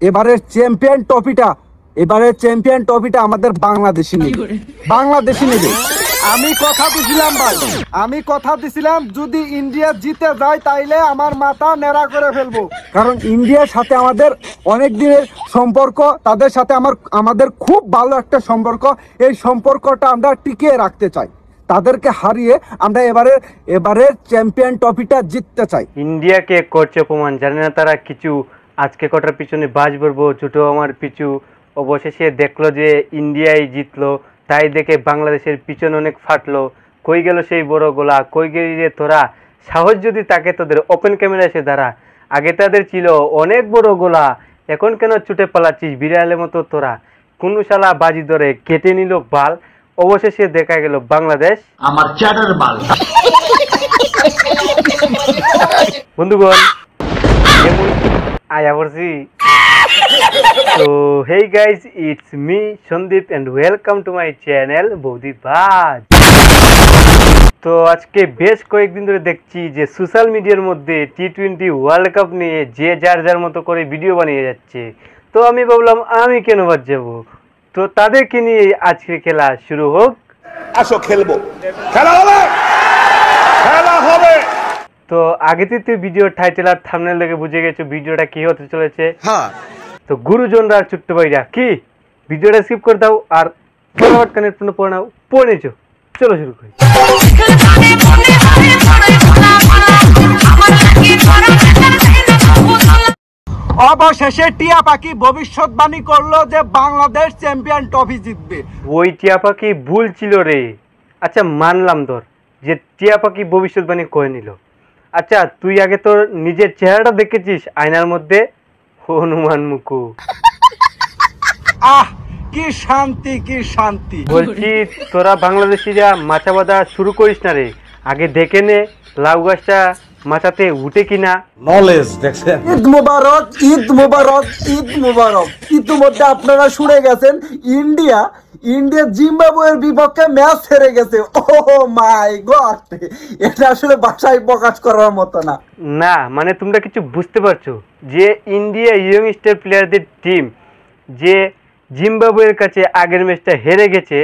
এবারের চ্যাম্পিয়ন ট্রফিটা আমাদের বাংলাদেশি নেবে। আমি কথা দিছিলাম যদি ইন্ডিয়া জিতে যায় তাইলে আমার মাথা নেড়া করে ফেলবো, কারণ ইন্ডিয়ার সাথে আমাদের অনেক দিনের সম্পর্ক, তাদের সাথে আমাদের খুব ভালো একটা সম্পর্ক। এই সম্পর্কটা আমরা টিকিয়ে রাখতে চাই, তাদেরকে হারিয়ে আমরা এবারের চ্যাম্পিয়ন ট্রফিটা জিততে চাই। ইন্ডিয়াকে করছে অপমান, জানে না তারা কিছু। আজকে কটার পিছনে বাজ পড়বো ছোট আমার পিছু। অবশেষে দেখলো যে ইন্ডিয়াই জিতলো, তাই দেখে বাংলাদেশের পিছনে অনেক ফাটলো। কই গেল সেই বড় গোলা, কই গেলি রে তোরা? সাহস যদি তাকে তোদের ওপেন ক্যামেরা এসে দাঁড়া। আগে তাদের ছিল অনেক বড় গোলা, এখন কেন ছুটে পালাচ্ছিস বিড়ালের মতো তোরা? কোন শালা বাজি ধরে কেটে নিল বাল। অবশেষে দেখা গেল বাংলাদেশ আমার চ্যাটার বাল। বন্ধুগণ আয়া পড়ছি। তো hey guys, it's me Sandeep and welcome to my channel বৌদি বাজ। তো আজকে বেশ কয়েকদিন ধরে দেখছি যে সোশ্যাল মিডিয়ার মধ্যে টি-20 ওয়ার্ল্ড কাপ নিয়ে যে যার মতো করে ভিডিও বানিয়ে যাচ্ছে। তো আমি ভাবলাম আমি কেন বাদ যাবো, তো তাদেরকে নিয়ে আজকে খেলা শুরু হোক। আসো খেলবো, খেলা হবে। তো আগে থেকে ভিডিও টাইটেল আর থাম্বনেল দেখে বুঝে গেছো ভিডিওটা কি হতে চলেছে। হ্যাঁ, তো গুরুজনরা আর ছোট্ট ভাইরা কি ভিডিওটা স্কিপ করে দাও আর ফটাফট কানের পড়ে নাও, পড়ে নিছো। চলো শুরু করি। অবশেষে টিয়া পাখি ভবিষ্যৎবাণী করলো যে বাংলাদেশ চ্যাম্পিয়ন ট্রফি জিতবে। ওই টিয়া পাখি ভুল ছিল রে। আচ্ছা মানলাম ধর যে টিয়া পাখি ভবিষ্যৎবাণী করে নিল। আচ্ছা তুই আগে তোর নিজের চেহারাটা দেখেছিস আয়নার মধ্যে? হনুমান মুকু। আহ কি শান্তি। বলছি তোরা বাংলাদেশিরা মাচা বাঁধা শুরু করিস না রে, আগে দেখে নে লাউ গাছটা মাচাতে উঠে কিনা। নলেজ দেখছেন। ঈদ মোবারক। ইতিমধ্যে আপনারা শুনে গেছেন ইন্ডিয়া জিম্বাবুয়ের বিপক্ষে ম্যাচ হেরে গেছে। ও মাই গড, এটা আসলে ভাষায় প্রকাশ করার মতো না। না মানে তোমরা কিছু বুঝতে পারছো যে ইন্ডিয়া ইয়ং স্টার প্লেয়ারদের টিম যে জিম্বাবুয়ের কাছে আগের ম্যাচটা হেরে গেছে,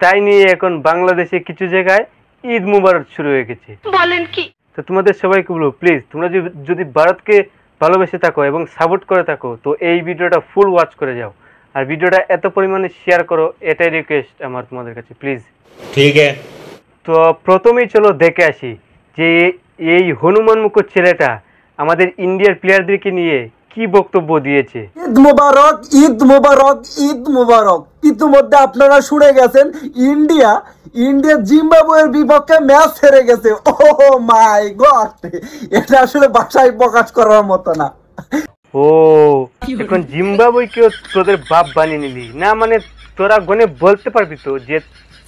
তাই নিয়ে এখন বাংলাদেশে কিছু জায়গায় ঈদ মুবারক শুরু হয়ে গেছে। বলেন কি? তো তোমাদের সবাইকে বলবো প্লিজ তোমরা যদি ভারতকে ভালোবেসে থাকো এবং সাপোর্ট করে থাকো তো এই ভিডিওটা ফুল ওয়াচ করে যাও, আর ভিডিওটা এত পরিমাণে শেয়ার করো, এটাই রিকোয়েস্ট আমার তোমাদের কাছে প্লিজ। ঠিক আছে, তো প্রথমেই চলো দেখে আসি যে এই হনুমান মুখর ছেলেটা আমাদের ইন্ডিয়ার প্লেয়ারদেরকে নিয়ে কি বক্তব্য দিয়েছে। ঈদ মোবারক। ইতিমধ্যে আপনারা শুনে গেছেন ইন্ডিয়া জিম্বাবুয়ের বিপক্ষে ম্যাচ হেরে গেছে। ও মাই গড, এটা আসলে ভাষায় প্রকাশ করার মতো না। ও এখন জিম্বাবুয়েকেও তোদের বাপ বানিয়ে নিলি না? মানে তোরা গনে বলতে পারবি তো যে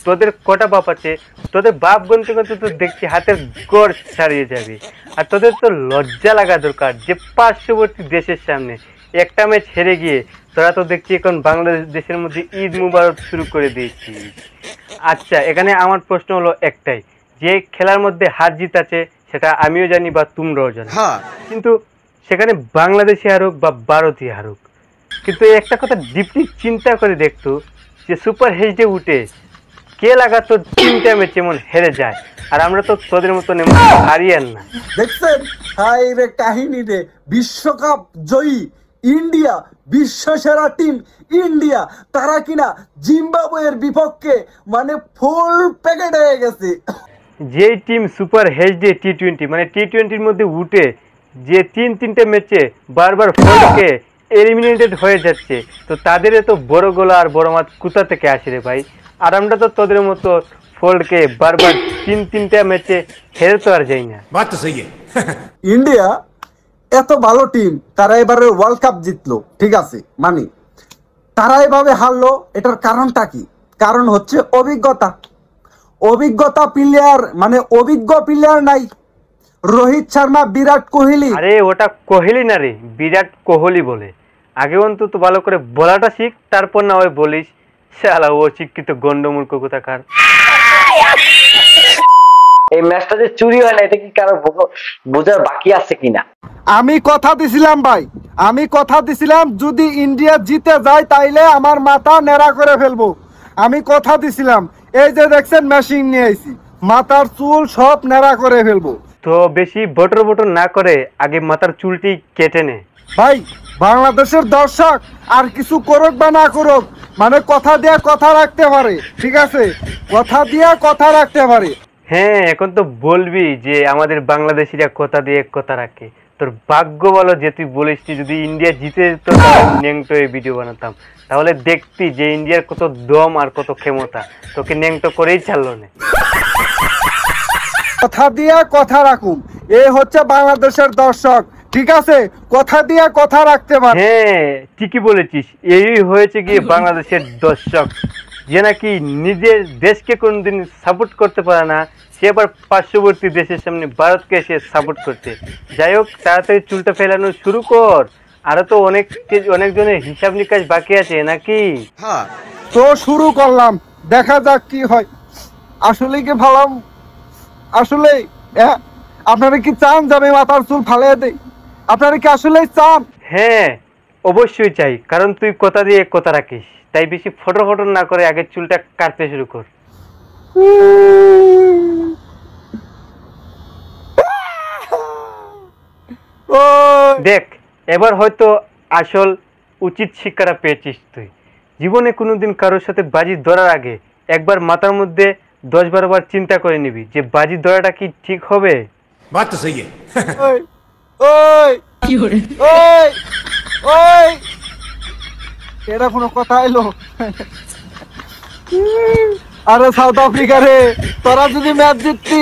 তোদের কটা বাপ আছে? তোদের বাপ গনতে গনতে তো দেখছি হাতের গড় ছাড়িয়ে যাবে। আর তোদের তো লজ্জা লাগা দরকার যে পার্শ্ববর্তী দেশের সামনে একটা ম্যাচ হেরে গিয়ে তোরা তো দেখছি এখন বাংলাদেশ দেশের মধ্যে ঈদ মুবারক শুরু করে দিয়েছি। আচ্ছা এখানে আমার প্রশ্ন হলো একটাই, যে খেলার মধ্যে হার জিত আছে সেটা আমিও জানি বা তোমরাও জানো, কিন্তু সেখানে বাংলাদেশি হারুক বা ভারতীয় হারুক, কিন্তু একটা কথা ডিপলি চিন্তা করে দেখতো যে সুপার হেজডে উঠে কে লাগাতো 3টা ম্যাচ এমন হেরে যায়, আর আমরা তো তোদের মতন এমন হারিয়ান না। দেখছেন হাই রে কাহিনী রে, বিশ্বকাপ জয়ী ইন্ডিয়া, বিশ্বসেরা টিম ইন্ডিয়া, তারা কিনা জিম্বাবুয়ের বিপক্ষে মানে ফুল প্যাকেট হয়ে গেছে। যে টিম সুপার হেজডে টি-20 মানে টি-20-র মধ্যে উঠে যে 3-3টে ম্যাচে বারবার ফলকে এলিমিনেটেড হয়ে যাচ্ছে, তো তাদের এত বড় গোলা আর বড় মাঠ কোথা থেকে আসে রে ভাই? আর আমরা তো তোদের মতো ফোল্ডকে বারবার 3-3টা ম্যাচে হেরে তো আর যাই না। ইন্ডিয়া এত ভালো টিম, তারা এবারে ওয়ার্ল্ড কাপ জিতলো, ঠিক আছে, মানে তারা এভাবে হারলো, এটার কারণটা কি? কারণ হচ্ছে অভিজ্ঞতা প্লেয়ার, মানে অভিজ্ঞ প্লেয়ার নাই। রোহিত শর্মা, বিরাট কোহলি। আরে ওটা কোহলি না রে, বিরাট কোহলি বলে। আগে অন্তত ভালো করে বলাটা শিখ, তারপর না হয় বলিস শালা ও শিক্ষিত গন্ডমূর্খ কোথাকার। এই ম্যাচটা যে চুরি হয় না এটা কি কারো বোঝার বাকি আছে কিনা? আমি কথা দিছিলাম ভাই, আমি কথা দিছিলাম যদি ইন্ডিয়া জিতে যায় তাইলে আমার মাথা নেড়া করে ফেলবো। আমি কথা দিছিলাম, এই যে দেখছেন মেশিন নিয়ে আইছি, মাথার চুল সব নেড়া করে ফেলবো। তো বেশি বটর বটর না করে আগে মাথার চুলটি কেটে নে। ভাই বাংলাদেশের দর্শক আর কিছু করুক বা না করুক, মানে কথা দিয়ে কথা রাখতে পারে, ঠিক আছে, কথা দিয়ে কথা রাখতে পারে। হ্যাঁ, এখন তো বলবি যে আমাদের বাংলাদেশিরা কথা দিয়ে কথা রাখে। তোর ভাগ্য বলো যে তুই বলিস যদি ইন্ডিয়া জিতে যেত ন্যাংটো এই ভিডিও বানাতাম, তাহলে দেখতি যে ইন্ডিয়ার কত দম আর কত ক্ষমতা। তোকে ন্যাংটো করেই ছাড়লো না। কথা দিয়ে কথা রাখুন, এই হচ্ছে বাংলাদেশের দর্শক, ঠিক আছে, কথা দিয়ে কথা রাখতে পারে। হ্যাঁ, ঠিকই বলেছিস, এই হয়েছে গিয়ে বাংলাদেশের দর্শক, যে নাকি নিজের দেশকে কোনোদিন সাপোর্ট করতে পারে না, সে আবার পার্শ্ববর্তী দেশের সামনে ভারতকে এসে সাপোর্ট করতে। যাই হোক, তাড়াতাড়ি চুলটা ফেলানো শুরু কর, আরো তো অনেকজনের হিসাব নিকাশ বাকি আছে নাকি? তো শুরু করলাম, দেখা যাক কি হয়। আসলে কি ভালাম, আসলে আপনারা কি চান যে আমি মাথার চুল ফালিয়ে দেই? আপনারা কি আসলেই চান? হ্যাঁ, অবশ্যই চাই, কারণ তুই কথা দিয়ে কথা রাখিস। তাই বেশি ফটো ফটো না করে আগে চুলটা কাটতে শুরু কর। ও দেখ, এবার হয়তো আসল উচিত শিক্ষাটা পেয়েছিস তুই। জীবনে কোনোদিন কারোর সাথে বাজি ধরার আগে একবার মাথার মধ্যে 10-12 বার চিন্তা করে নিবি যে বাজি ধরাটা কি ঠিক হবে। बात तो सही है। ওই ওই ওই ওই, এটা কোনো কথা এলো? আরে সাউথ আফ্রিকা রে, তোরা যদি ম্যাচ জিততি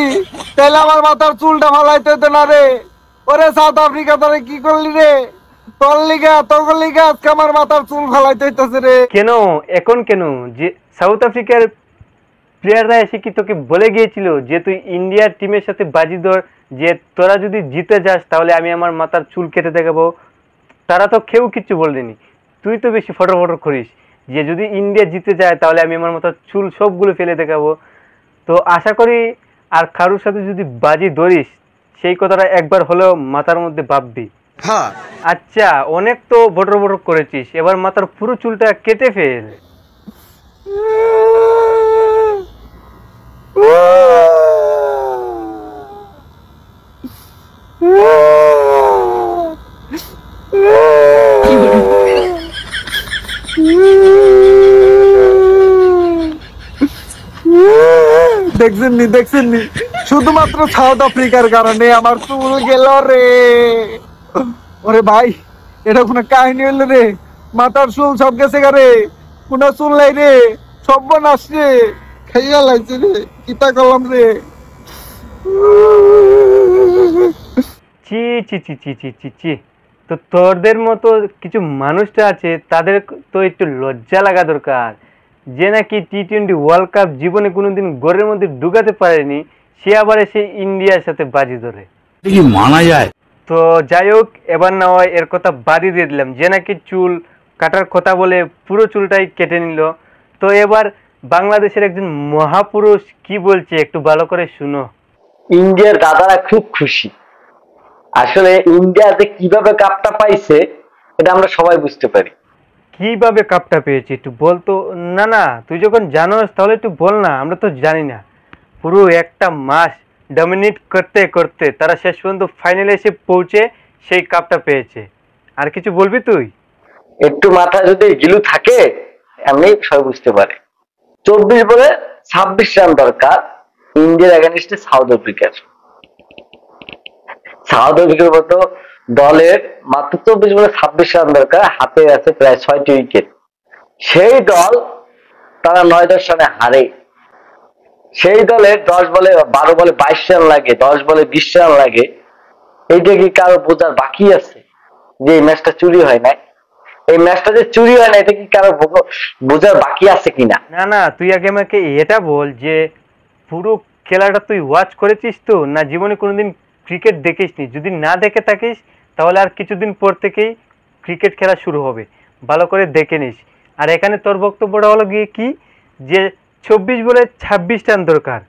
তাহলে আমার মাথার চুলটা ফালাইতে হতো না রে। ওরে সাউথ আফ্রিকা, তোরা কি করলি রে? তোর লিগা আজকে আমার মাথার চুল ফালাইতে হইতেছে রে। কেন এখন কেন? যে সাউথ আফ্রিকার প্লেয়াররা এসে কি তোকে বলে গিয়েছিল যে তুই ইন্ডিয়ার টিমের সাথে বাজি ধর, যে তোরা যদি জিতে যাস তাহলে আমি আমার মাথার চুল কেটে দেখাবো? তারা তো কেউ কিছু বলেনি। তুই তো বেশি ফটো ফটো করিস যে যদি ইন্ডিয়া জিতে যায় তাহলে আমি আমার মাথার চুল সবগুলো ফেলে দেখাবো। তো আশা করি আর কারোর সাথে যদি বাজি ধরিস সেই কথাটা একবার হলেও মাথার মধ্যে ভাববি। আচ্ছা, অনেক তো বটর বটর করেছিস, এবার মাথার পুরো চুলটা কেটে ফেল। দেখছেন নি শুধুমাত্র সাউথ আফ্রিকার কারণে আমার চুল গেল রে। ওরে ভাই, এটা কোনো কাহিনী হইলো রে? মাথার চুল সব গেছে রে, কোনো চুল নাই রে, সব নাশ রে, খাইয়া লাগছে রে, কিতা করলাম রে। চি চি চি চি চি চি চি, তো তোদের মতো কিছু মানুষটা আছে, তাদের তো একটু লজ্জা লাগা দরকার, যে নাকি টি-20 ওয়ার্ল্ড কাপ জীবনে কোনোদিন গোলের মধ্যে ঢুকাতে পারেনি, সে আবার এসে ইন্ডিয়ার সাথে বাজি ধরে। কি মানা যায়? তো যাই হোক, এবার না হয় এর কথা বাদই দিয়ে দিলাম, যে নাকি চুল কাটার কথা বলে পুরো চুলটাই কেটে নিল। তো এবার বাংলাদেশের একজন মহাপুরুষ কি বলছে একটু ভালো করে শুনো। ইন্ডিয়ার দাদারা খুব খুশি। আসলে ইন্ডিয়াতে কিভাবে কাপটা পাইছে এটা আমরা সবাই বুঝতে পারি। কিভাবে কাপটা পেয়েছি একটু বলতো? না না, তুই যখন জানোস তাহলে একটু বল না, আমরা তো জানি না। পুরো একটা মাস ডমিনেট করতে করতে তারা শেষ পর্যন্ত ফাইনালে এসে পৌঁছে সেই কাপটা পেয়েছে। আর কিছু বলবি তুই? একটু মাথা যদি গিলু থাকে এমনি সবাই বুঝতে পারে। 24 বলে 26 রান দরকার ইন্ডিয়ার এগেনস্টে সাউথ আফ্রিকার। সাউথ আফ্রিকার মতো দলের মাত্র 24 বলে 26 রান দরকার, হাতে আছে প্রায় 6টি উইকেট। সেই দল তারা 9-10 রানে হারে। সেই দলের 12 বলে 22 রান লাগে, 10 বলে 20 রান লাগে। এইটা কি কারো বোঝার বাকি আছে যে এই ম্যাচটা চুরি হয় নাই? এই ম্যাচটা যে চুরি হয় না এটা কি কারো বোঝার বাকি আছে কিনা? না না, তুই আগে আমাকে এটা বল যে পুরো খেলাটা তুই ওয়াচ করেছিস তো, না জীবনে কোনোদিন ক্রিকেট দেখিসনি? যদি না দেখে থাকিস তাহলে আর কিছুদিন পর থেকেই ক্রিকেট খেলা শুরু হবে, ভালো করে দেখে নিস। আর এখানে তোর বক্তব্যটা হলো গিয়ে কি, যে 24 বলে 26 রান দরকার,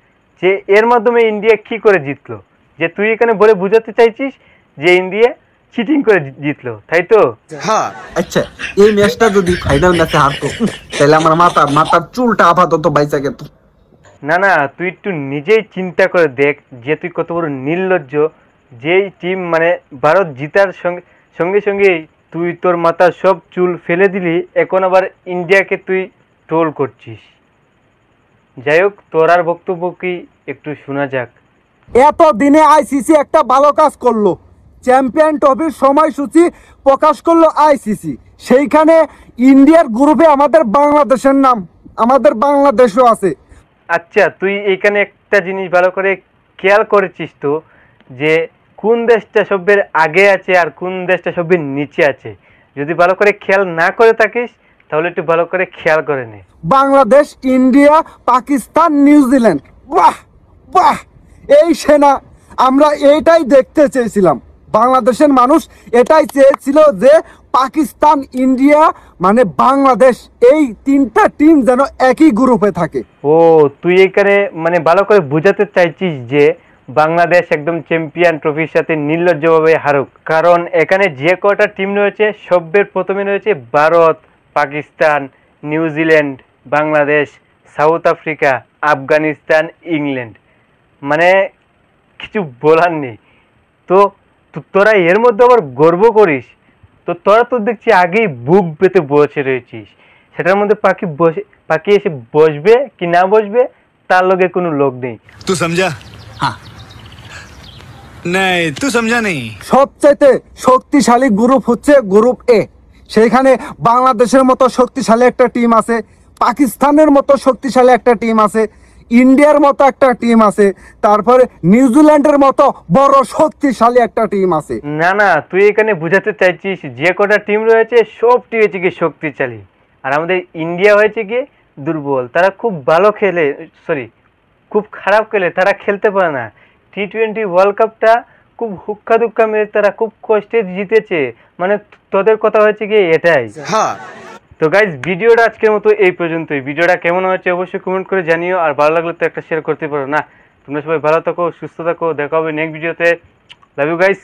যে এর মাধ্যমে ইন্ডিয়া কি করে জিতলো, যে তুই এখানে বলে বুঝাতে চাইছিস যে ইন্ডিয়া চিটিং করে জিতলো, তাই তো? হ্যাঁ। আচ্ছা, এই ম্যাচটা যদি ফাইনাল ম্যাচে হারতো তাহলে আমার মাথার চুলটা আপাতত বাইচা গেত। না না, তুই একটু নিজেই চিন্তা করে দেখ যে তুই কত বড় নির্লজ্জ। যেই টিম মানে ভারত জিতার সঙ্গে সঙ্গেই তুই তোর মাথার সব চুল ফেলে দিলি, এখন আবার ইন্ডিয়াকে তুই ট্রোল করছিস। যাই হোক, তোর আর বক্তব্য কি একটু শোনা যাক। এত দিনে আইসিসি একটা ভালো কাজ করলো, চ্যাম্পিয়ন ট্রফির সময়সূচি প্রকাশ করলো আইসিসি। সেইখানে ইন্ডিয়ার গ্রুপে আমাদের বাংলাদেশের নাম, আমাদের বাংলাদেশও আছে। আচ্ছা, তুই এইখানে একটা জিনিস ভালো করে খেয়াল করেছিস তো, যে কোন দেশটা সবের আগে আছে আর কোন দেশটা সবের নিচে আছে? যদি ভালো করে খেয়াল না করে থাকিস তাহলে একটু ভালো করে খেয়াল করে নে। Bangladesh, India, Pakistan, New Zealand. বাহ বাহ, এই সেনা আমরা এইটাই দেখতে চেয়েছিলাম। বাংলাদেশের মানুষ এটাই চেয়েছিল যে পাকিস্তান, ইন্ডিয়া মানে বাংলাদেশ, এই তিনটা টিম যেন একই গ্রুপে থাকে। ও, তুই এখানে মানে ভালো করে বোঝাতে চাইছিস যে বাংলাদেশ একদম চ্যাম্পিয়ন ট্রফির সাথে নির্লজ্জভাবে হারুক, কারণ এখানে যে কটা টিম রয়েছে সবের প্রথমে রয়েছে Bharat, Pakistan, New Zealand, Bangladesh, south Africa, Afghanistan, England. মানে কিছু বলার নেই। তো তোরা এর মধ্যে আবার গর্ব করিস? তো তোরা তো দেখছি আগেই বুক পেতে বসে রয়েছিস। সেটার মধ্যে পাখি এসে বসবে কি না বসবে তার লগে কোনো লোক নেই। तू समझा? हाँ नहीं तू समझा नहीं। সবচাইতে শক্তিশালী গ্রুপ হচ্ছে গ্রুপ এ। সেখানে বাংলাদেশের মতো শক্তিশালী একটা টিম আছে, পাকিস্তানের মতো শক্তিশালী একটা টিম আছে, ইন্ডিয়ার মতো একটা টিম আছে, তারপরে নিউজিল্যান্ডের মতো বড় শক্তিশালী একটা টিম আছে। না না, তুই এখানে বুঝাতে চাইছিস যে কটা টিম রয়েছে সবটি হয়েছে কি শক্তিশালী, আর আমাদের ইন্ডিয়া হয়েছে কি দুর্বল। তারা খুব ভালো খেলে, সরি খুব খারাপ খেলে, তারা খেলতে পারে না। টি-20 ওয়ার্ল্ড কাপটা খুব হুক্কা দুক্কা মেরে তারা খুব কষ্টে জিতেছে। মানে তোদের কথা হয়েছে কি এটাই। हाँ তো গাইজ, ভিডিওটা আজকের মতো এই পর্যন্তই। ভিডিওটা কেমন হয়েছে অবশ্যই কমেন্ট করে জানিও, আর ভালো লাগলে তো একটা শেয়ার করতে পারো না। তোমরা সবাই ভালো থাকো, সুস্থ থাকো, দেখা হবে নেক্সট ভিডিওতে। Love you guys.